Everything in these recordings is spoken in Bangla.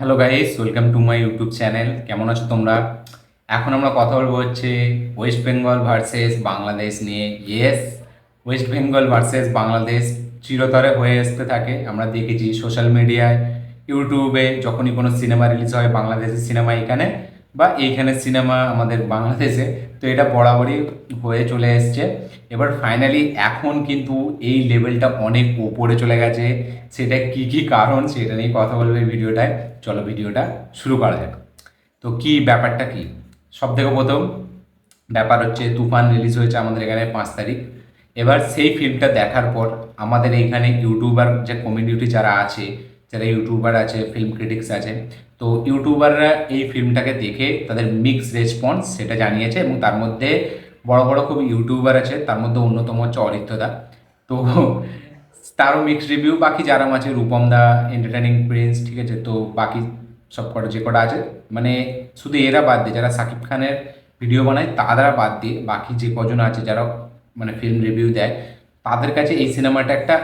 Hello guys, welcome to my YouTube channel. কেমন আছো তোমরা? এখন আমরা কথা বলবো হচ্ছে ওয়েস্ট বেঙ্গল ভার্সেস বাংলাদেশ নিয়ে। Yes, West Bengal versus Bangladesh চিরতরে হয়ে আসতে থাকে। আমরা দেখেছি সোশ্যাল মিডিয়ায়, ইউটিউবে যখনই কোনো সিনেমা রিলিজ হয়, বাংলাদেশের সিনেমা এখানে বা এইখানের সিনেমা আমাদের বাংলাদেশে, তো এটা বরাবরই হয়ে চলে এসছে। এবার ফাইনালি এখন কিন্তু এই লেভেলটা অনেক ওপরে চলে গেছে। সেটা কি কি কারণ সেটা নিয়ে কথা বলবে এই ভিডিওটায়। চলো ভিডিওটা শুরু করা যাক। তো কি ব্যাপারটা কি? সব থেকে প্রথম ব্যাপার হচ্ছে তুফান রিলিজ হয়েছে আমাদের এখানে 5 তারিখ। এবার সেই ফিল্মটা দেখার পর আমাদের এইখানে ইউটিউবার যে কমিউনিটি যারা আছে, যারা ইউটিউবার আছে, ফিল্ম ক্রিটিক্স আছে, তো ইউটিউবাররা এই ফিল্মটাকে দেখে তাদের মিক্স রেসপন্স সেটা জানিয়েছে। এবং তার মধ্যে বড় বড় খুব ইউটিউবার আছে, তার মধ্যে অন্যতম হচ্ছে অরিত্রদা। তো তারও মিক্স রিভিউ, বাকি যারা আছে রূপম দা, এন্টারটেনিং প্রিন্স, ঠিক আছে, তো বাকি সব কটা যে কটা আছে, মানে শুধু এরা বাদ দিয়ে যারা সাকিব খানের ভিডিও বানায় তারা বাদ দিয়ে বাকি যে কজন আছে যারা মানে ফিল্ম রিভিউ দেয়, তাদের কাছে এই সিনেমাটা একটা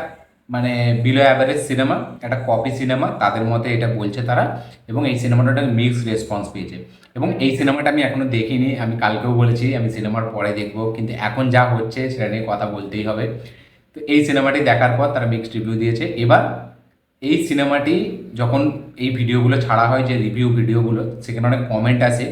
মানে বিলো অ্যাভারেজ সিনেমা, একটা কপি সিনেমা তাদের মতে এটা বলছে তারা। এবং এই সিনেমাটা একটা মিক্স রেসপন্স পেয়েছে। এবং এই সিনেমাটা আমি এখনো দেখিনি, আমি কালকেও বলেছি আমি সিনেমার পরে দেখবো, কিন্তু এখন যা হচ্ছে সেটা নিয়ে কথা বলতেই হবে। তো এই সিনেমাটি দেখার পর তারা মিক্সড রিভিউ দিয়েছে। এবার এই সিনেমাটি যখন এই ভিডিওগুলো ছাড়া হয়, যে রিভিউ ভিডিওগুলো, সেখানে অনেক কমেন্ট আসে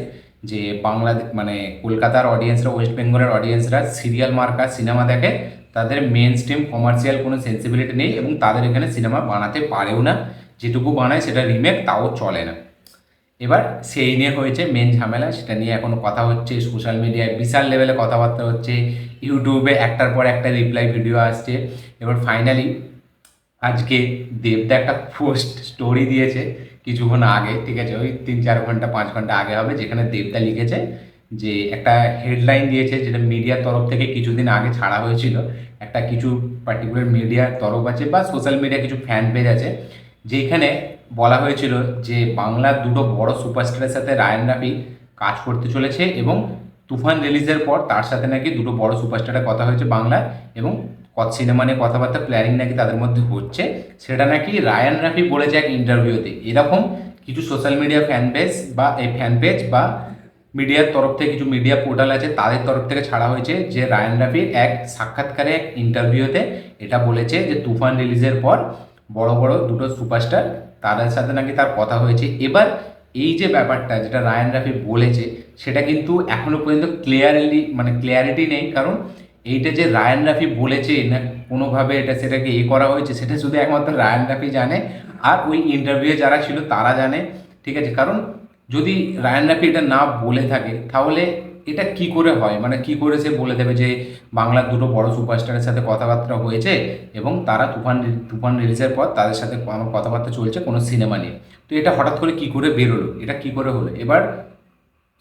যে বাংলাদেশ মানে কলকাতার অডিয়েন্সরা, ওয়েস্ট বেঙ্গলের অডিয়েন্সরা সিরিয়াল মার্কা সিনেমা দেখে, তাদের মেন স্ট্রিম কমার্শিয়াল কোনো সেন্সিবিলিটি নেই এবং তাদের এখানে সিনেমা বানাতে পারেও না, যেটুকু বানায় সেটা রিমেক, তাও চলে না। এবার সেই নিয়ে হয়েছে মেন ঝামেলা, সেটা নিয়ে এখন কথা হচ্ছে, সোশ্যাল মিডিয়ায় বিশাল লেভেলে কথাবার্তা হচ্ছে, ইউটিউবে একটার পর একটা রিপ্লাই ভিডিও আসছে। এবার ফাইনালি আজকে দেবদা একটা পোস্ট স্টোরি দিয়েছে কিছুক্ষণ আগে, ঠিক আছে, ওই 3-4 ঘন্টা 5 ঘন্টা আগে হবে, যেখানে দেবদা লিখেছে যে একটা হেডলাইন দিয়েছে, যেটা মিডিয়ার তরফ থেকে কিছুদিন আগে ছাড়া হয়েছিল। একটা কিছু পার্টিকুলার মিডিয়ার তরফ আছে বা সোশ্যাল মিডিয়া কিছু ফ্যান পেজ আছে, যেখানে বলা হয়েছিল যে বাংলার দুটো বড় সুপারস্টারের সাথে রায়ান রাফি কাজ করতে চলেছে এবং তুফান রিলিজের পর তার সাথে নাকি দুটো বড় সুপারস্টারের কথা হয়েছে বাংলার। এবং সিনেমা নিয়ে কথাবার্তা প্ল্যানিং নাকি তাদের মধ্যে হচ্ছে, সেটা নাকি রায়ান রাফি বলেছে এক ইন্টারভিউতে। এরকম কিছু সোশ্যাল মিডিয়া ফ্যান পেজ বা এই ফ্যান পেজ বা মিডিয়ার তরফ থেকে কিছু মিডিয়া পোর্টাল আছে, তাদের তরফ থেকে ছাড়া হয়েছে যে রায়ান রাফির এক সাক্ষাৎকারে, এক ইন্টারভিউতে এটা বলেছে যে তুফান রিলিজের পর বড় বড় দুটো সুপারস্টার তাদের সাথে নাকি তার কথা হয়েছে। এবার এই যে ব্যাপারটা যেটা রায়ান রাফি বলেছে, সেটা কিন্তু এখনো পর্যন্ত ক্লিয়ারিটি নেই। কারণ এইটা যে রায়ান রাফি বলেছে না কোনোভাবে এটা সেটাকে করা হয়েছে, সেটা শুধু একমাত্র রায়ান রাফি জানে, আর ওই ইন্টারভিউয়ে যারা ছিল তারা জানে, ঠিক আছে। কারণ যদি রায়ান রাফি এটা না বলে থাকে তাহলে এটা কি করে হয়, মানে কি করে সে বলে দেবে যে বাংলার দুটো বড় সুপারস্টারের সাথে কথাবার্তা হয়েছে এবং তারা তুফান রিলিজের পর তাদের সাথে আমার কথাবার্তা চলছে কোনো সিনেমা নিয়ে। তো এটা হঠাৎ করে কি করে বেরোলো, এটা কি করে হলো? এবার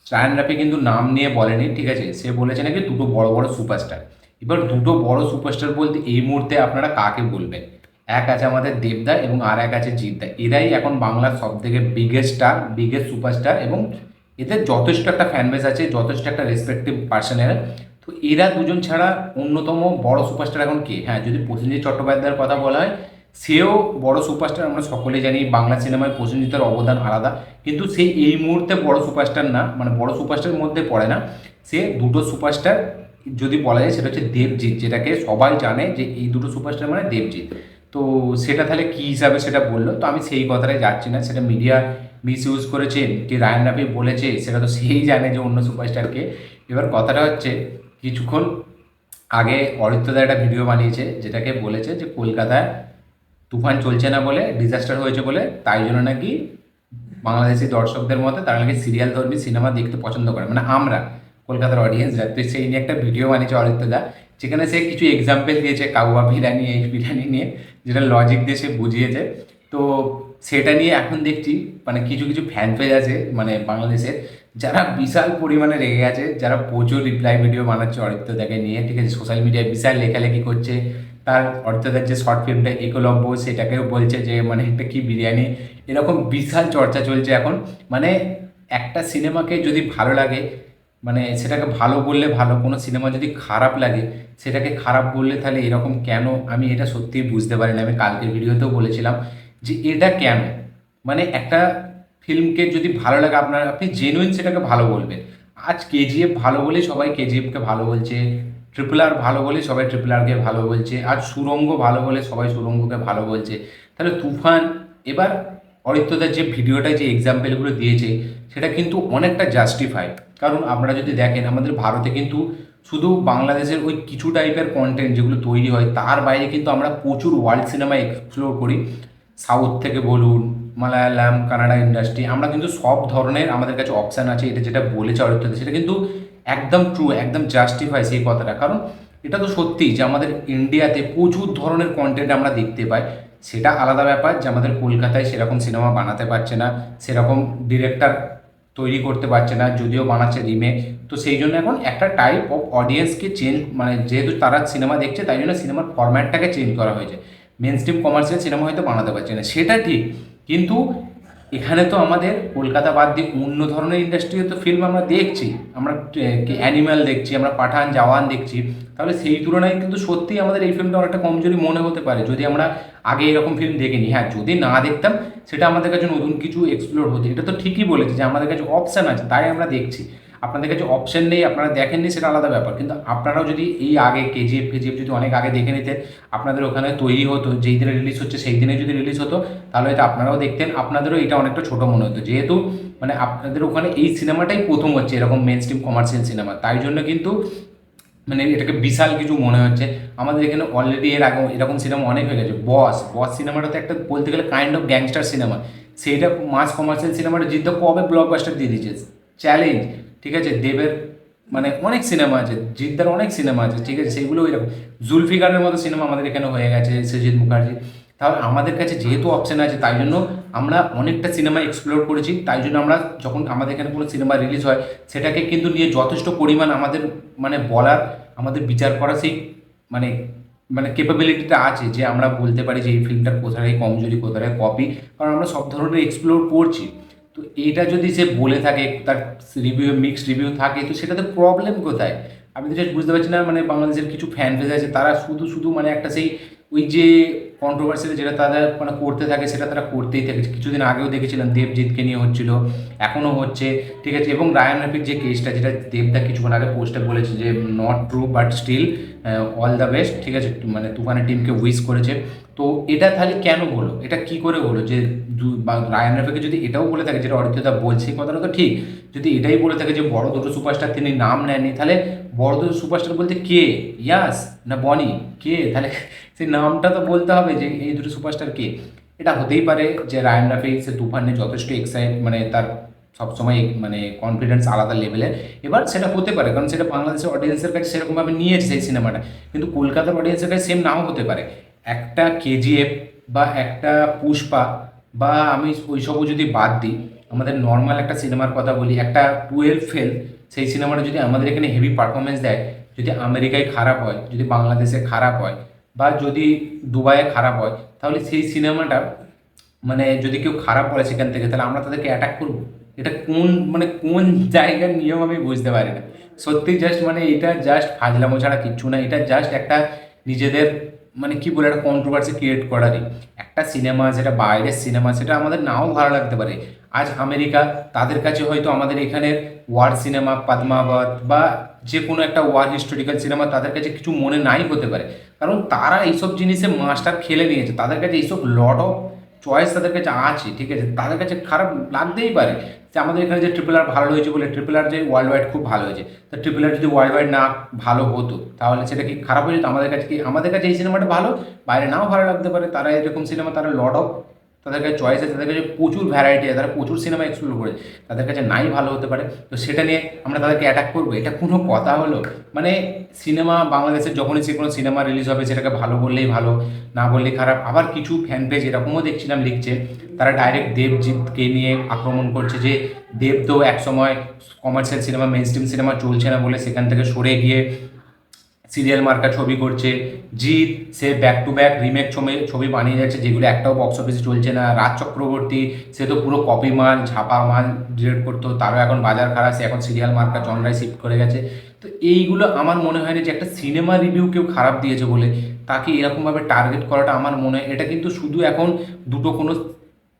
রায়ান রাফি কিন্তু নাম নিয়ে বলেনি, ঠিক আছে, সে বলেছে নাকি দুটো বড় বড় সুপারস্টার। এবার দুটো বড় সুপারস্টার বলতে এই মুহূর্তে আপনারা কাকে বলবেন? এক আছে আমাদের দেবদা এবং আর এক আছে জিৎদা। এরাই এখন বাংলার সব থেকে বিগেস্ট স্টার, বিগেস্ট সুপারস্টার, এবং এদের যথেষ্ট একটা ফ্যান বেস আছে, যথেষ্ট একটা রেসপেক্টিভ পার্সনের। তো এরা দুজন ছাড়া অন্যতম বড় সুপারস্টার এখন কে? হ্যাঁ, যদি প্রসেনজিৎ চট্টোপাধ্যায়ের কথা বলা হয়, সেও বড় সুপারস্টার, আমরা সকলে জানি বাংলা সিনেমায় প্রসেনজিতের অবদান আলাদা, কিন্তু সে এই মুহূর্তে বড় সুপারস্টার না, মানে বড় সুপারস্টারের মধ্যে পড়ে না। সে দুটো সুপারস্টার যদি বলা যায়, সেটা হচ্ছে দেবজিৎ, যেটাকে সবাই জানে যে এই দুটো সুপারস্টার মানে দেবজিৎ। তো সেটা তাহলে কী হিসাবে সেটা বললো, তো আমি সেই কথাটাই যাচ্ছি না, সেটা মিডিয়া মিস ইউজ করেছে কি রায়ান রাফি বলেছে সেটা তো সেই জানে যে অন্য সুপারস্টারকে। এবার কথাটা হচ্ছে, কিছুক্ষণ আগে অরিত্রদা একটা ভিডিও বানিয়েছে, যেটাকে বলেছে যে কলকাতায় তুফান চলছে না বলে, ডিজাস্টার হয়েছে বলে, তাই জন্য নাকি বাংলাদেশি দর্শকদের মতে তারা নাকি সিরিয়াল ধর্মী সিনেমা দেখতে পছন্দ করে, মানে আমরা কলকাতার অডিয়েন্সরা। তো সেই নিয়ে একটা ভিডিও বানিয়েছে অরিত্রদা, যেখানে সে কিছু এক্সাম্পল দিয়েছে কাউয়া বিরিয়ানি, এই বিরিয়ানি নিয়ে, যেটা লজিক দিয়ে সে বুঝিয়েছে। তো সেটা নিয়ে এখন দেখছি মানে কিছু কিছু ফ্যান পেজ আছে মানে বাংলাদেশের, যারা বিশাল পরিমাণে রেগে আছে, যারা প্রচুর রিপ্লাই ভিডিও বানাচ্ছে অরিত্রদাকে নিয়ে, ঠিক আছে, সোশ্যাল মিডিয়ায় বিশাল লেখালেখি করছে। তার অরিত্রদার যে শর্ট ফিল্মটা একলব্য, সেটাকেও বলছে যে মানে একটা কি বিরিয়ানি, এরকম বিশাল চর্চা চলছে এখন। মানে একটা সিনেমাকে যদি ভালো লাগে, মানে সেটাকে ভালো বললে ভালো, কোনো সিনেমা যদি খারাপ লাগে সেটাকে খারাপ বললে তাহলে এরকম কেন? আমি এটা সত্যিই বুঝতে পারি না। আমি কালকের ভিডিওতেও বলেছিলাম যে এটা কেন, মানে একটা ফিল্মকে যদি ভালো লাগে আপনি জেনুইন সেটাকে ভালো বলবেন। আজ কেজিএফ ভালো বলেই সবাই কেজিএফকে ভালো বলছে, ট্রিপল আর ভালো বলেই সবাই ট্রিপল আরকে ভালো বলছে, আজ সুড়ঙ্গ ভালো বলে সবাই সুড়ঙ্গকে ভালো বলছে। তাহলে তুফান, এবার অরিত্রদার যে ভিডিওটায় যে এক্সাম্পলগুলো দিয়েছে সেটা কিন্তু অনেকটা জাস্টিফাই। কারণ আপনারা যদি দেখেন আমাদের ভারতে কিন্তু শুধু বাংলাদেশের ওই কিছু টাইপের কন্টেন্ট যেগুলো তৈরি হয় তার বাইরে কিন্তু আমরা প্রচুর ওয়ার্ল্ড সিনেমা এক্সপ্লোর করি। সাউথ থেকে বলুন, মালায়ালাম, কানাডা ইন্ডাস্ট্রি, আমরা কিন্তু সব ধরনের আমাদের কাছে অপশান আছে। এটা যেটা বলেছে অরিত্রদা সেটা কিন্তু একদম ট্রু, একদম জাস্টিফাই সেই কথাটা। কারণ এটা তো সত্যি যে আমাদের ইন্ডিয়াতে প্রচুর ধরনের কন্টেন্ট আমরা দেখতে পাই। সেটা আলাদা ব্যাপার যে আমাদের কলকাতায় সেরকম সিনেমা বানাতে পারছে না, সেরকম ডিরেক্টর তৈরি করতে পারছে না, যদিও বানাচ্ছে রিমেক। তো সেই জন্য এখন একটা টাইপ অফ অডিয়েন্সকে চেঞ্জ, মানে যেহেতু তারা সিনেমা দেখছে তাই জন্য সিনেমার ফরম্যাটটাকে চেঞ্জ করা হয়েছে। মেন স্ট্রিম কমার্শিয়াল সিনেমা হয়তো বানাতে পারছে না, সেটা ঠিক। কিন্তু এখানে তো আমাদের কলকাতা বাদ দিয়ে অন্য ধরনের ইন্ডাস্ট্রিও তো ফিল্ম আমরা দেখছি। আমরা অ্যানিম্যাল দেখছি, আমরা পাঠান, জওয়ান দেখছি। তাহলে সেই তুলনায় কিন্তু সত্যিই আমাদের এই ফিল্মটা অনেকটা কমজোরি মনে হতে পারে যদি আমরা আগে এরকম ফিল্ম দেখিনি। হ্যাঁ, যদি না দেখতাম সেটা আমাদের কাছে নতুন কিছু এক্সপ্লোর হতো। এটা তো ঠিকই বলেছে যে আমাদের কাছে অপশান আছে তাই আমরা দেখছি। আপনাদের কাছে অপশান নেই, আপনারা দেখেননি, সেটা আলাদা ব্যাপার। কিন্তু আপনারাও যদি এই আগে কেজিএফ যদি অনেক আগে দেখে নিতেন, আপনাদের ওখানে তৈরি হতো, যেই দিনে রিলিজ হচ্ছে সেই দিনে যদি রিলিজ হতো, তাহলে হয়তো আপনারাও দেখতেন, আপনাদেরও এটা অনেকটা ছোটো মনে হতো। যেহেতু মানে আপনাদের ওখানে এই সিনেমাটাই প্রথম হচ্ছে এরকম মেন স্ট্রিম কমার্শিয়াল সিনেমা, তাই জন্য কিন্তু মানে এটাকে বিশাল কিছু মনে হচ্ছে। আমাদের এখানে অলরেডি এর আগে এরকম সিনেমা অনেক হয়ে গেছে। বস বস সিনেমাটা তো একটা বলতে গেলে কাইন্ড অফ গ্যাংস্টার সিনেমা। সেইটা মাস কমার্শিয়াল সিনেমাটা জিদ্দ কবে ব্লকবাস্টার দিয়ে দিয়েছে, চ্যালেঞ্জ। ঠিক আছে, দেবের মানে অনেক সিনেমা আছে, জিদ্দার অনেক সিনেমা আছে, ঠিক আছে, সেগুলো ওই রকম। জুলফিকারের মতো সিনেমা আমাদের এখানে হয়ে গেছে, সজিত মুখার্জি। তাহলে আমাদের কাছে যেহেতু অপশান আছে তাই জন্য আমরা অনেকটা সিনেমা এক্সপ্লোর করেছি। তাই জন্য আমরা যখন আমাদের এখানে কোনো সিনেমা রিলিজ হয় সেটাকে কিন্তু নিয়ে যথেষ্ট পরিমাণ আমাদের মানে বলার, আমাদের বিচার করা সেই মানে মানে ক্যাপাবিলিটিটা আছে যে আমরা বলতে পারি যে এই ফিল্মটার কোথায় কমজোরি, কোথায় কপি। কারণ আমরা সব ধরনের এক্সপ্লোর করছি। তো এইটা যদি সে বলে থাকে, তার রিভিউ মিক্সড রিভিউ থাকে, তো সেটাতে প্রবলেম কোথায়? আমি তো জাস্ট বুঝতে পারছি না। মানে বাংলাদেশের কিছু ফ্যান পেজ আছে তারা শুধু শুধু মানে একটা সেই ওই যে কন্ট্রোভার্সিতে যেটা তারা মানে করতে থাকে সেটা তারা করতেই থাকে। কিছুদিন আগেও দেখেছিলাম দেবজিৎকে নিয়ে হচ্ছিল, এখনও হচ্ছে, ঠিক আছে। এবং রায়ান রাফির যে কেসটা, যেটা দেবদা কিছুক্ষণ আগে পোস্টে বলেছে যে not true but still all the best, ঠিক আছে, মানে তুফানের টিমকে উইশ করেছে। তো এটা তাহলে কেন হলো, এটা কি করে হলো যে রায়ান রাফিকে যদি এটাও বলে থাকে যেটা অরিত্রদা বলছে, কথাটা তো ঠিক। যদি এটাই বলে থাকে যে বড় দুটো সুপারস্টার তিনি নাম নেননি, তাহলে বড় দুটো সুপারস্টার বলতে কে, ইয়াস না বনি, কে? তাহলে সেই নামটা তো বলতে হবে যে এই দুটো সুপারস্টার কে। এটা হতেই পারে যে রায়ান রাফি সে তুফান নিয়ে যথেষ্ট মানে তার সবসময় মানে কনফিডেন্স আলাদা লেভেলের। এবার সেটা হতে পারে কারণ সেটা বাংলাদেশের অডিয়েন্সের কাছে সেরকমভাবে নিয়েছে সেই সিনেমাটা, কিন্তু কলকাতার অডিয়েন্সের কাছে সেম নাও হতে পারে। একটা কেজিএফ বা একটা পুষ্পা বা আমি ওইসবও যদি বাদ দিই, আমাদের নর্মাল একটা সিনেমার কথা বলি, একটা 12 ফেল, সেই সিনেমাটা যদি আমাদের এখানে হেভি পারফরমেন্স দেয়, যদি আমেরিকায় খারাপ হয়, যদি বাংলাদেশে খারাপ হয়, বা যদি দুবাইয়ে খারাপ হয়, তাহলে সেই সিনেমাটা মানে যদি কেউ খারাপ বলে সেখান থেকে, তাহলে আমরা তাদেরকে অ্যাটাক করবো। এটা কোন মানে কোন জায়গার নিয়ম আমি বুঝতে পারি না। সত্যি জাস্ট মানে এটা জাস্ট ফাজলামো ছাড়া কিচ্ছু না। এটা জাস্ট একটা নিজেদের মানে কি বলে একটা কন্ট্রোভার্সি ক্রিয়েট করারই একটা সিনেমা, যেটা বাইরের সিনেমা, সেটা আমাদের নাও ভালো লাগতে পারে। আজ আমেরিকা, তাদের কাছে হয়তো আমাদের এখানের ওয়ার সিনেমা পদ্মাবত বা যে কোনো একটা ওয়ার হিস্টোরিক্যাল সিনেমা তাদের কাছে কিছু মনে নাই হতে পারে। কারণ তারা এইসব জিনিসে মাস্টার খেলে নিয়েছে, তাদের কাছে এইসব লট অফ চয়েস তাদের কাছে আছে, ঠিক আছে। তাদের কাছে খারাপ লাগতেই পারে যে আমাদের এখানে যে ট্রিপল আর ভালো হয়েছে বলে, ট্রিপল আর যে ওয়ার্ল্ড ওয়াইড খুব ভালো হয়েছে, তো ট্রিপল আর যদি ওয়ার্ল্ড ওয়াইড না ভালো হতো তাহলে সেটা কি খারাপ হয়ে যেত? আমাদের কাছে কি, আমাদের কাছে এই সিনেমাটা ভালো, বাইরে নাও ভালো লাগতে পারে। তারা এরকম সিনেমা, তারা লট অফ তাদের কাছে চয়েস আছে, তাদের কাছে প্রচুর ভ্যারাইটি আছে, তারা প্রচুর সিনেমা এক্সপ্লোর করে, তাদের কাছে নাই ভালো হতে পারে। তো সেটা নিয়ে আমরা তাদেরকে অ্যাটাক করবো, এটা কোনো কথা হলো? মানে সিনেমা বাংলাদেশের যখনই যে কোনো সিনেমা রিলিজ হবে সেটাকে ভালো বললেই ভালো, না বললেই খারাপ। আবার কিছু ফ্যান পেজ এরকমও দেখছিলাম লিখছে, তারা ডাইরেক্ট দেবজিৎকে নিয়ে আক্রমণ করছে যে দেব তো একসময় commercial cinema, main stream cinema চলছে না বলে সেখান থেকে সরে গিয়ে সিরিয়াল মার্কা ছবি করছে। জিৎ সে ব্যাক টু ব্যাক রিমেক ছবি বানিয়ে যাচ্ছে যেগুলো একটাও বক্স অফিসে চলছে না। রাজ চক্রবর্তী সে তো পুরো কপি মাল, ঝাপা মাল ডিরেক্ট করতো, তারও এখন বাজার খারাপ, সে এখন সিরিয়াল মার্কা জনরায় শিফট করে গেছে। তো এইগুলো আমার মনে হয় না যে একটা সিনেমা রিভিউ কেউ খারাপ দিয়েছে বলে তাকে এরকমভাবে টার্গেট করাটা, আমার মনে হয় এটা কিন্তু শুধু এখন দুটো কোনো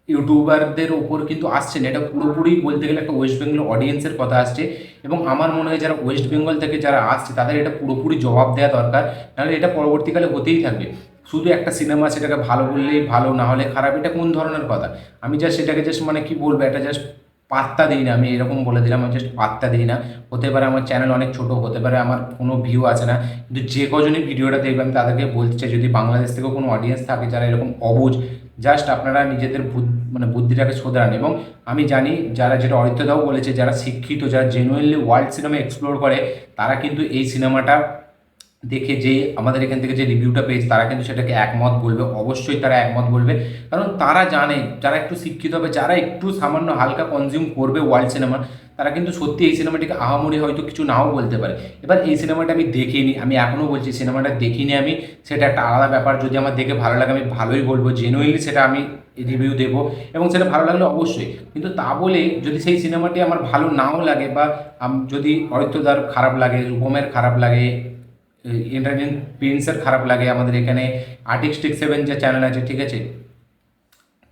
ইউটিউবারদের ওপর কিন্তু আসছে না, এটা পুরোপুরি বলতে গেলে একটা ওয়েস্ট বেঙ্গল অডিয়েন্সের কথা আসছে। এবং আমার মনে হয় যারা ওয়েস্ট বেঙ্গল থেকে যারা আসছে তাদের এটা পুরোপুরি জবাব দেওয়া দরকার, নাহলে এটা পরবর্তীকালে হতেই থাকবে। শুধু একটা সিনেমা সেটাকে ভালো বললেই ভালো, না হলে খারাপ, এটা কোন ধরনের কথা? আমি জাস্ট সেটাকে জাস্ট মানে কি বলবো, এটা জাস্ট পাত্তা দিই না, আমি এরকম বলে দিলাম, আমি জাস্ট পাত্তা দিই না। হতে পারে আমার চ্যানেল অনেক ছোট, হতে পারে আমার কোনো ভিউ আছে না, কিন্তু যে কজনই ভিডিওটা দেখবে আমি তাদেরকে বলতে চাই, যদি বাংলাদেশ থেকেও কোনো অডিয়েন্স থাকে যারা এরকম অবুঝ, জাস্ট আপনারা নিজেদের মানে বুদ্ধিটাকে শোধরান। এবং আমি জানি যারা, যেটা অরিত্রদাও বলেছে, যারা শিক্ষিত, যারা জেনুইনলি ওয়ার্ল্ড সিনেমা এক্সপ্লোর করে, তারা কিন্তু এই সিনেমাটা দেখে যে আমাদের এখান থেকে যে রিভিউটা পেয়েছে তারা কিন্তু সেটাকে একমত বলবে, অবশ্যই তারা একমত বলবে। কারণ তারা জানে, যারা একটু শিক্ষিত হবে, যারা একটু সামান্য হালকা কনজিউম করবে ওয়ার্ল্ড সিনেমা, তারা কিন্তু সত্যি এই সিনেমাটিকে আহামরি হয়তো কিছু নাও বলতে পারে। এবার এই সিনেমাটা আমি দেখিনি, আমি এখনও বলছি সিনেমাটা দেখিনি আমি, সেটা একটা আলাদা ব্যাপার। যদি আমার দেখে ভালো লাগে আমি ভালোই বলবো, জেনুইনলি সেটা আমি রিভিউ দেবো, এবং সেটা ভালো লাগলে অবশ্যই। কিন্তু তা বলে যদি সেই সিনেমাটি আমার ভালো নাও লাগে, বা যদি অরিত্রদার খারাপ লাগে, রূপমের খারাপ লাগে, এন্টারটেন প্রিন্সের খারাপ লাগে, আমাদের এখানে আর্টিস্টিক সেভেন যে চ্যানেল আছে, ঠিক আছে,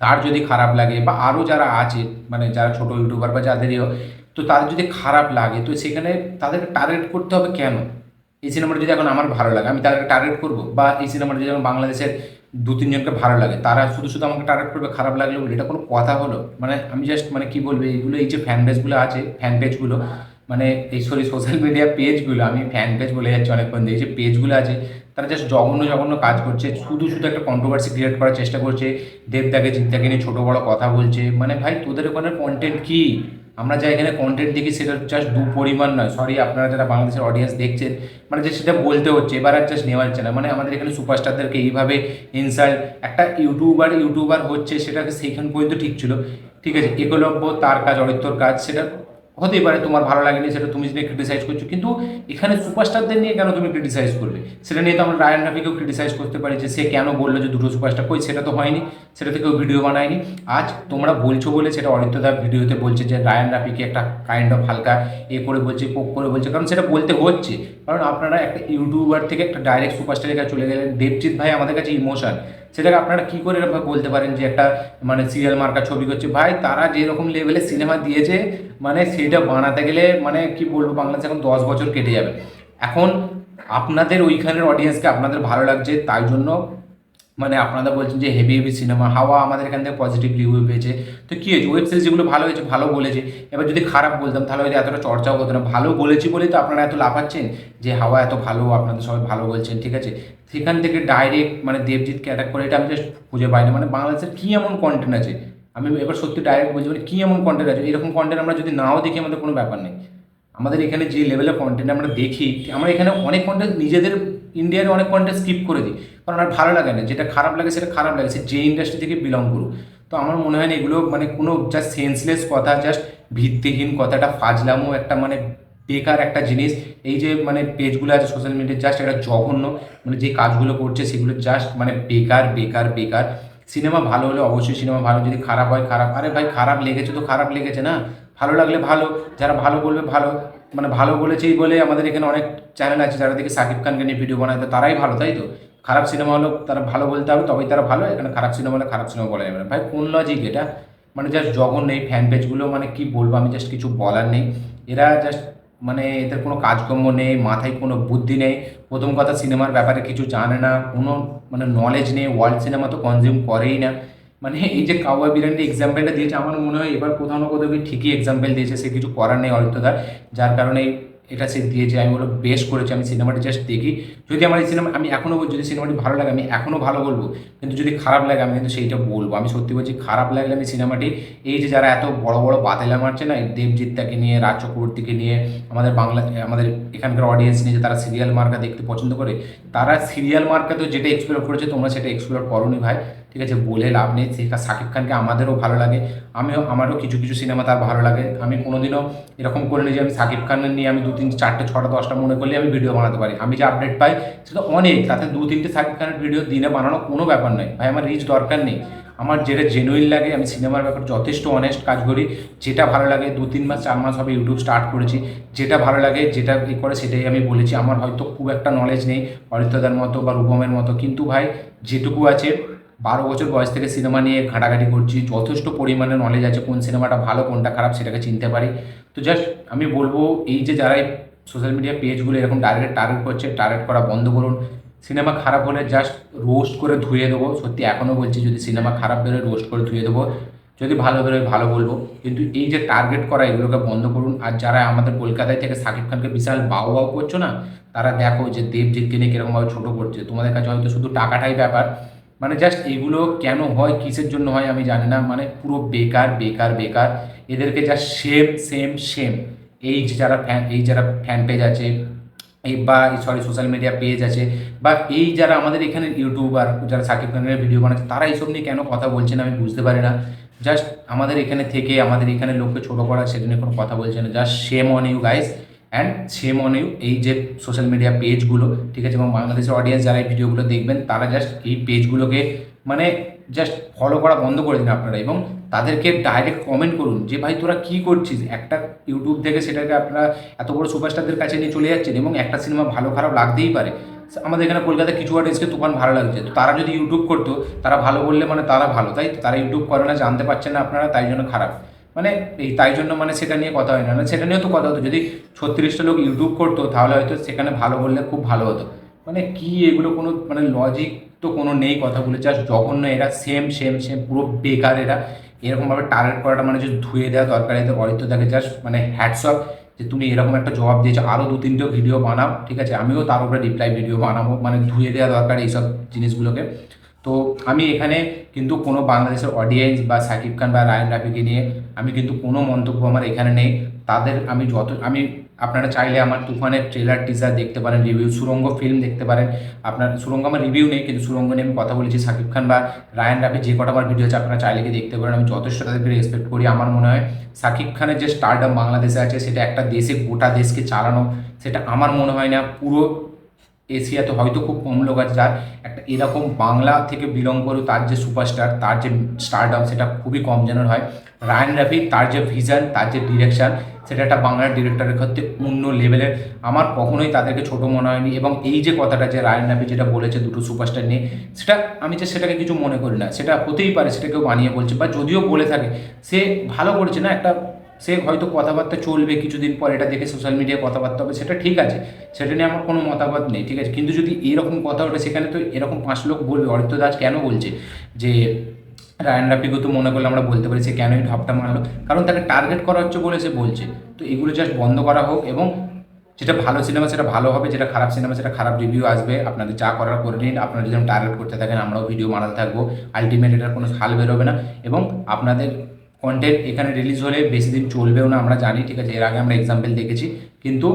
তার যদি খারাপ লাগে, বা আরও যারা আছে মানে যারা ছোটো ইউটিউবার বা যাদেরও, তো তাদের যদি খারাপ লাগে, তো সেখানে তাদেরকে টার্গেট করতে হবে কেন? এই সিনেমাটা যদি এখন আমার ভালো লাগে, আমি তাদেরকে টার্গেট করবো? বা এই সিনেমাটা যদি আমার বাংলাদেশের দু তিনজনকে ভালো লাগে, তারা শুধু শুধু আমাকে টার্গেট করবে খারাপ লাগলো বলে? এটা কোনো কথা হলো? মানে আমি জাস্ট মানে কি বলবো, এইগুলো, এই যে ফ্যান বেসগুলো আছে, ফ্যান পেজগুলো, মানে এই সরি সোশ্যাল মিডিয়া পেজগুলো, আমি ফ্যান পেজ বলে যাচ্ছি অনেকক্ষণ দিয়ে, যে পেজগুলো আছে, তারা জাস্ট জঘন্য জঘন্য কাজ করছে, শুধু শুধু একটা কন্ট্রোভার্সি ক্রিয়েট করার চেষ্টা করছে, দেবদাকে জিদ্দাকে নিয়ে ছোটো বড়ো কথা বলছে। মানে ভাই, তোদের ওখানে কন্টেন্ট কী? আমরা যা এখানে কন্টেন্ট দেখি সেটা জাস্ট দু পরিমাণ নয়, সরি আপনারা যারা বাংলাদেশের অডিয়েন্স দেখছেন, মানে যে সেটা বলতে হচ্ছে, এবার আর জাস্ট নেওয়া যাচ্ছে না। মানে আমাদের এখানে সুপারস্টারদেরকে এইভাবে ইনসাল্ট, একটা ইউটিউবার হচ্ছে, সেটাকে সেইখান পর্যন্ত ঠিক ছিল, ঠিক আছে, একলব্য তার কাজ, অরিত্রর কাজ, সেটা হতেই পারে তোমার ভালো লাগেনি, সেটা তুমি নিয়ে ক্রিটিসাইজ করছো, কিন্তু এখানে সুপারস্টারদের নিয়ে কেন তুমি ক্রিটিসাইজ করবে? সেটা নিয়ে তো আমরা রায়ান রাফিকেও ক্রিটিসাইজ করতে পারি, যে সে কেন বললো যে দুটো সুপারস্টার, কই সেটা তো হয়নি, সেটা থেকে কেউ ভিডিও বানায়নি। আজ তোমরা বলছো বলে সেটা অরিত্রদার ভিডিওতে বলছে যে রায়ান রাফিকে একটা কাইন্ড অফ হালকা করে বলছে, পোক করে বলছে, কারণ সেটা বলতে হচ্ছে। কারণ আপনারা একটা ইউটিউবার থেকে একটা ডাইরেক্ট সুপারস্টারের কাছে চলে গেলেন, দেবজিৎ ভাই আমাদের কাছে ইমোশন, সেটাকে আপনারা কী করে এরকম বলতে পারেন যে একটা মানে সিরিয়াল মার্কা ছবি করছে? ভাই, তারা যেরকম লেভেলে সিনেমা দিয়েছে, মানে সেটা বানাতে গেলে মানে কি বলবো, বাংলাদেশে এখন 10 বছর কেটে যাবে। এখন আপনাদের ওইখানের অডিয়েন্সকে আপনাদের ভালো লাগছে, তাই জন্য মানে আপনারা বলছেন যে হেভি হেভি সিনেমা। হাওয়া আমাদের এখান থেকে পজিটিভ রিভিউ পেয়েছে, তো কী হয়েছে, ওয়েব সিরিজ যেগুলো ভালো হয়েছে ভালো বলেছে। এবার যদি খারাপ বলতাম তাহলে হয়তো এতটা চর্চাও হতো না। ভালো বলেছি বলেই তো আপনারা এত লাফাচ্ছেন যে হাওয়া এত ভালো, আপনাদের সবাই ভালো বলছেন, ঠিক আছে। সেখান থেকে ডাইরেক্ট মানে দেবজিৎকে অ্যাটাক করে, এটা আমি জাস্ট খুঁজে পাই না। মানে বাংলাদেশের কী এমন কন্টেন্ট আছে, আমি এবার সত্যি ডাইরেক্ট বলছি, মানে কী এমন কন্টেন্ট আছে? এরকম কন্টেন্ট আমরা যদি নাও দেখি আমাদের কোনো ব্যাপার নেই। আমাদের এখানে যে লেভেলের কন্টেন্ট আমরা দেখি, আমরা এখানে অনেক কন্টেন্ট নিজেদের ইন্ডিয়ার অনেক কন্টেন্ট স্কিপ করে দিই, কারণ আর ভালো লাগে না, যেটা খারাপ লাগে সেটা খারাপ লাগে, সে যে ইন্ডাস্ট্রি থেকে বিলং করুক। তো আমার মনে হয় না এগুলো মানে কোনো জাস্ট সেন্সলেস কথা, জাস্ট ভিত্তিহীন কথাটা, ফাজলামো একটা, মানে বেকার একটা জিনিস। এই যে মানে পেজগুলো আছে সোশ্যাল মিডিয়ায়, জাস্ট একটা জঘন্য, মানে যে কাজগুলো করছে সেগুলো জাস্ট মানে বেকার বেকার বেকার। সিনেমা ভালো হলে অবশ্যই সিনেমা ভালো, যদি খারাপ হয় খারাপ, আরে ভাই খারাপ লেগেছে তো খারাপ লেগেছে না, ভালো লাগলে ভালো, যারা ভালো বলবে ভালো। মানে ভালো বলেছেই বলে আমাদের এখানে অনেক চ্যানেল আছে যারা দেখি শাকিব খানকে নিয়ে ভিডিও বানায়, তো তারাই ভালো, তাই তো? খারাপ সিনেমা হলো তারা ভালো বলতে হবে, তবেই তারা ভালো, এখানে খারাপ সিনেমা হলে খারাপ সিনেমা বলা যাবে না। ভাই কোন লজিক এটা? মানে জাস্ট জঘন্য এই ফ্যান পেজগুলো, মানে কি বলবো, আমি জাস্ট কিছু বলার নেই। এরা জাস্ট মানে এদের কোনো কাজকর্ম নেই, মাথায় কোনো বুদ্ধি নেই। প্রথম কথা, সিনেমার ব্যাপারে কিছু জানে না, কোনো মানে নলেজ নেই, ওয়ার্ল্ড সিনেমা তো কনজিউম করেই না। মানে এই যে কাওয়া বিরিয়ানি এক্সাম্পলটা দিয়েছে, আমার মনে হয় এবার কোথাও না কোথাও ঠিকই এক্সাম্পল দিয়েছে, সে কিছু করার নেই অরিত্রদার, যার কারণে এটা সে দিয়েছে। আমি বলবো বেশ করেছে, আমি সিনেমাটি জাস্ট দেখি, যদি আমার এই সিনেমা, আমি এখনও বলছি যদি সিনেমাটি ভালো লাগে আমি এখনও ভালো বলবো, কিন্তু যদি খারাপ লাগে আমি কিন্তু সেইটা বলবো। আমি সত্যি বলছি, খারাপ লাগলে আমি সিনেমাটি, এই যে যারা এত বড় বড় বাতেলা মারছে না, এই দেবজিৎটাকে নিয়ে, রাজ চক্রবর্তীকে নিয়ে, আমাদের আমাদের এখানকার অডিয়েন্স নিয়ে, যে তারা সিরিয়াল মার্কা দেখতে পছন্দ করে, তারা সিরিয়াল মার্কা তো যেটা এক্সপ্লোর করেছে, তোমরা সেটা এক্সপ্লোর করোনি ভাই, ঠিক আছে, বলে লাভ নেই। শাকিব খানকে আমাদেরও ভালো লাগে, আমারও কিছু কিছু সিনেমা তার ভালো লাগে। আমি কোনোদিনও এরকম করিনি যে আমি শাকিব খানের নিয়ে আমি 2 3 4টে 6টা 10টা মনে করলে আমি ভিডিও বানাতে পারি। আমি যে আপডেট পাই সেটা অনেক, তাতে 2 3টে শাকিব খানের ভিডিও দিনে বানানো কোনো ব্যাপার নয় ভাই, আমার রিচ দরকার নেই। আমার যেটা জেনুইন লাগে, আমি সিনেমার ব্যাপারে যথেষ্ট অনেস্ট কাজ করি, যেটা ভালো লাগে 2 3 মাস 4 মাস হবে ইউটিউব স্টার্ট করেছি, যেটা ভালো লাগে যেটা করে সেটাই আমি বলেছি। আমার হয়তো খুব একটা নলেজ নেই অরিত্রদার মতো বা রূপমের মতো, কিন্তু ভাই যেটুকু আছে 12 বছর বয়স থেকে সিনেমা নিয়ে ঘাঁটাঘাঁটি করছি, যথেষ্ট পরিমাণে নলেজ আছে, কোন সিনেমাটা ভালো কোনটা খারাপ সেটাকে চিনতে পারি। তো জাস্ট আমি বলবো এই যে যারা এই সোশ্যাল মিডিয়া পেজগুলো এরকম টার্গেট করছে, টার্গেট করা বন্ধ করুন। সিনেমা খারাপ হলে জাস্ট রোস্ট করে ধুয়ে দেবো, সত্যি এখনও বলছি, যদি সিনেমা খারাপ বেরোয় রোস্ট করে ধুয়ে দেবো, যদি ভালো বেরোয় ভালো বলবো। কিন্তু এই যে টার্গেট করা এগুলোকে বন্ধ করুন। আর যারা আমাদের কলকাতায় থেকে শাকিব খানকে বিশাল বাউ বাউ করছো না, তারা দেখো যে দেবজিৎকে নিয়ে কীরকমভাবে ছোটো করছে। তোমাদের কাছে হয়তো শুধু টাকাটাই ব্যাপার, মানে জাস্ট এগুলো কেন হয়, কিসের জন্য হয় আমি জানি না, মানে পুরো বেকার বেকার বেকার। এদেরকে জাস্ট সেম সেম সেম, এই যারা ফ্যান পেজ আছে, এই বা সরি সোশ্যাল মিডিয়া পেজ আছে, বা এই যারা আমাদের এখানে ইউটিউবার যারা সাকিব খানের ভিডিও বানাচ্ছে, তারা এইসব নিয়ে কেন কথা বলছে না আমি বুঝতে পারি না। জাস্ট আমাদের এখানে থেকে আমাদের এখানে লোককে ছোটো করা, সেটা নিয়ে কোনো কথা বলছে না। Just shame on you guys, and shame on you এই যে সোশ্যাল মিডিয়া পেজগুলো, ঠিক আছে, এবং বাংলাদেশের অডিয়েন্স যারা এই ভিডিওগুলো দেখবেন তারা জাস্ট এই পেজগুলোকে মানে জাস্ট ফলো করা বন্ধ করে দিন আপনারা, এবং তাদেরকে ডাইরেক্ট কমেন্ট করুন যে ভাই তোরা কী করছিস। একটা ইউটিউব থেকে সেটাকে আপনারা এত বড় সুপারস্টারদের কাছে নিয়ে চলে যাচ্ছেন, এবং একটা সিনেমা ভালো খারাপ লাগতেই পারে। আমাদের এখানে কলকাতায় কিছু আর্টিস্টকে তুফান ভালো লাগছে, তো তারা যদি ইউটিউব করতো, তারা ভালো বললে মানে তারা ভালো, তাই তো? তারা ইউটিউব করে না, জানতে পারছেন না আপনারা, তাই জন্য খারাপ। মানে এই তাই জন্য মানে সেটা নিয়ে কথা হয় না, না সেটা নিয়েও তো কথা হতো। যদি 36টা লোক ইউটিউব করতো তাহলে হয়তো সেখানে ভালো বললে খুব ভালো হতো। মানে কি এগুলো কোনো মানে লজিক তো কোনো নেই কথাগুলো, জাস্ট জঘন্য। এরা সেম সেম সেম পুরো বেকার এরা। এরকমভাবে টার্গেট করাটা মানে জাস্ট ধুয়ে দেওয়া দরকার। এতে অরিত্রদাকে জাস্ট মানে হ্যাটস অফ যে তুমি এরকম একটা জবাব দিয়েছো, আরও 2-3টেও ভিডিও বানাও, ঠিক আছে, আমিও তার উপরে রিপ্লাই ভিডিও বানাবো। মানে ধুয়ে দেওয়া দরকার এইসব জিনিসগুলোকে। তো আমি এখানে কিন্তু কোনো বাংলাদেশের অডিয়েন্স বা সাকিব খান বা রায়ান রাফিকে নিয়ে আমি কিন্তু কোনো মন্তব্য আমার এখানে নেই। তাদের আমি আপনারা চাইলে আমার তুফানের ট্রেলার টিজার দেখতে পারেন, রিভিউ সুরঙ্গ ফিল্ম দেখতে পারেন। আপনার সুরঙ্গ আমার রিভিউ নেই, কিন্তু সুরঙ্গ নিয়ে আমি কথা বলেছি। সাকিব খান বা রায়ান রাফি যে কটা আমার ভিডিও আছে আপনারা চাইলে গিয়ে দেখতে পারেন। আমি যথেষ্ট তাদেরকে রেসপেক্ট করি। আমার মনে হয় সাকিব খানের যে স্টারডাম বাংলাদেশে আছে, সেটা একটা দেশে গোটা দেশকে চালানো, সেটা আমার মনে হয় না পুরো এশিয়াতে হয়তো খুব কম লোক আছে যার একটা এরকম বাংলা থেকে বিলং করে তার যে সুপারস্টার, তার যে স্টারডাম, সেটা খুবই কম জনের হয়। রায়ান রাফি তার যে ভিশন, তার যে ডিরেকশন, সেটা একটা বাংলার ডিরেক্টরের ক্ষেত্রে অন্য লেভেলের। আমার কখনোই তাদেরকে ছোটো মনে হয়নি। এবং এই যে কথাটা যে রায়ান রাফি যেটা বলেছে দুটো সুপারস্টার নিয়ে, সেটা আমি যে সেটাকে কিছু মনে করি না। সেটা হতেই পারে, সেটা কেউ বানিয়ে বলছে, বা যদিও বলে থাকে সে ভালো করেছে না। একটা সে হয়তো কথাবার্তা চলবে কিছুদিন পর, এটা দেখে সোশ্যাল মিডিয়ায় কথাবার্তা হবে, সেটা ঠিক আছে, সেটা নিয়ে আমার কোনো মতামত নেই, ঠিক আছে। কিন্তু যদি এরকম কথা ওঠে, সেখানে তো এরকম 5 লোক বলবে অরিত্র দাস কেন বলছে যে রায়ান রাফিকে তো মনে করলে আমরা বলতে পারি সে কেন এই ঢপটা মারলো, কারণ তাকে টার্গেট করা হচ্ছে বলে সে বলছে। তো এগুলো জাস্ট বন্ধ করা হোক, এবং যেটা ভালো সিনেমা সেটা ভালো হবে, যেটা খারাপ সিনেমা সেটা খারাপ রিভিউ আসবে। আপনাদের যা করার করে নিন, আপনারা যদি টার্গেট করতে থাকেন আমরাও ভিডিও বানাতে থাকবো। আলটিমেট এটার কোনো হাল বেরোবে না, এবং আপনাদের কন্টেন্ট এখানে রিলিজ হলে বেশি দিন চলবেও না আমরা জানি, ঠিক আছে, এর আগে আমরা এক্সাম্পল দেখেছি। কিন্তু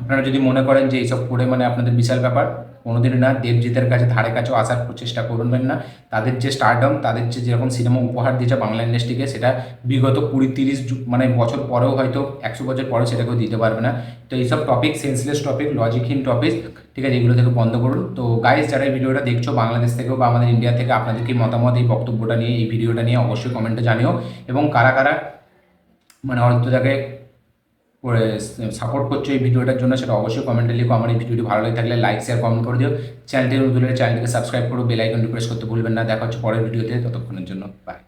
আপনারা যদি মনে করেন যে এইসব করে মানে আপনাদের বিশাল ব্যাপার, কোনোদিন না। দেবজিতের কাছে ধারে কাছেও আসার চেষ্টা করবেন না। তাদের যে স্টারডম, তাদের যে যেরকম সিনেমা উপহার দিয়েছে বাংলা ইন্ডাস্ট্রিকে, সেটা বিগত 20-30 মানে বছর পরেও, হয়তো 100 বছর পরেও সেটাকেও দিতে পারবে না। তো এইসব টপিক, সেন্সলেস টপিক, লজিকহীন টপিক, ঠিক আছে, এগুলো থেকে বন্ধ করুন। তো গাইজ, যারা এই ভিডিওটা দেখছো বাংলাদেশ থেকেও বা আমাদের ইন্ডিয়া থেকে, আপনাদের কি মতামত এই বক্তব্যটা নিয়ে, এই ভিডিওটা নিয়ে অবশ্যই কমেন্টে জানিও। এবং কারা কারা মানে অরিত্রদাকে সাপোর্ট করছো এই ভিডিওটার জন্য, সেটা অবশ্যই কমেন্টে লিখো। আমার এই ভিডিওটি ভালো লাগে থাকলে লাইক শেয়ার কমেন্ট করে দিও। চ্যানেলটি নতুন হলে চ্যানেলটিকে সাবস্ক্রাইব করো, বেল আইকনটি প্রেস করতে ভুলবেন না। দেখা হচ্ছে পরের ভিডিওতে, ততক্ষণের জন্য বাই।